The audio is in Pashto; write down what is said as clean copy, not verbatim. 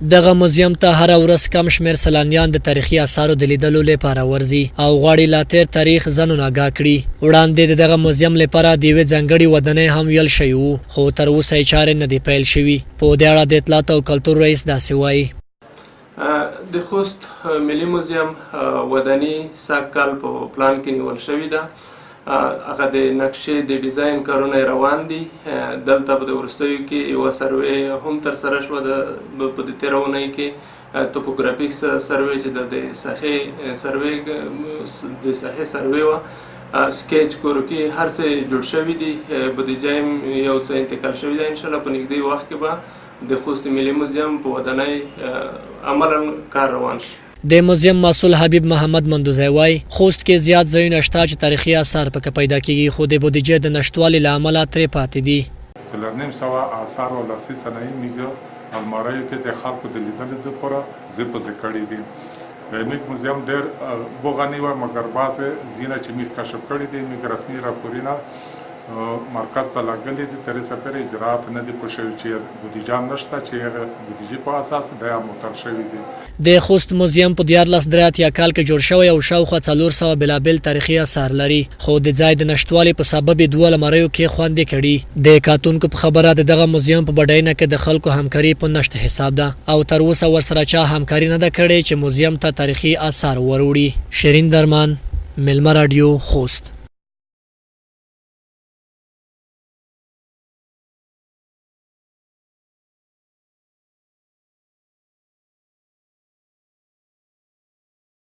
دغه موزیم ته هر ورځ کم شمېر سیلانیان د تاریخي اثارو د لیدلو لپاره ورځي او غواړي لا تیر تاریخ ځانونه اګاه کړي. وړاندې دغه موزیم لپاره د یوې ځانګړې ودانۍ هم ویل شوی وو، خو تر اوسه یې چارې نه دي پیل شوي. په دې اړه د اطلاعات او کلتور رئیس داسې وایي: د خوست ملي موزیم وداني سږ کال په پلان کې نیول شوې ده. هغه د نقشې د ډیزاین کارونه روان دي. دلته په د وروستیو کې یوه سروې هم ترسره شوه په د تېره اونۍ کې، توپوګرافیک سروې چې د ساحې سروې وه، سکیچ کورکي هر څه جوړ شوي دي. بودیجه هم یو څه انتقال شوي ده. انشاءالله په نږدې وخت کې به د خوست ملي موزیم په ودانۍ عملا کار روان شي. د موزیم مسؤل حبیب محمد مندوزی وایي خوست کې زیات ځایونه شته چې تاریخي اثار پکې پیدا کیږي، خو د بودیجې د نشتوالي له امله ترې پاتې دي. 400 آثار او لاسي صنایع میږي الماریو کې د خلکو د لیدلو لپاره زیپه کړي دي. میک موزیم ډېر بوغنی و مګر بعضې ځینې چې میک کشف کړي دي میک رسمي راپورونه مرکز ته لګلي دي، تر اوسه پورې اجراات نه دي پوه شوي چې بودیجه نشته چې هغه بودیجې په اساس بیا معطل شوي دي. د خوست موزیم په 1983 کال کې جوړ شوی او شاوخوا 400 بېلابېل تاریخي اثار لري، خو د ځای د نشتوالي په سبب یې 2 لمریو کې خوندې کړي. د کاتونکو په خبره دغه موزیم په بډاینه کې د خلکو همکاري په نشت حساب ده او تر اوسه ورسره چا همکاري نه ده کړې چې موزیم ته تاریخي اثار وروړي. شیرین درمان، میلمه رادیو، خوست.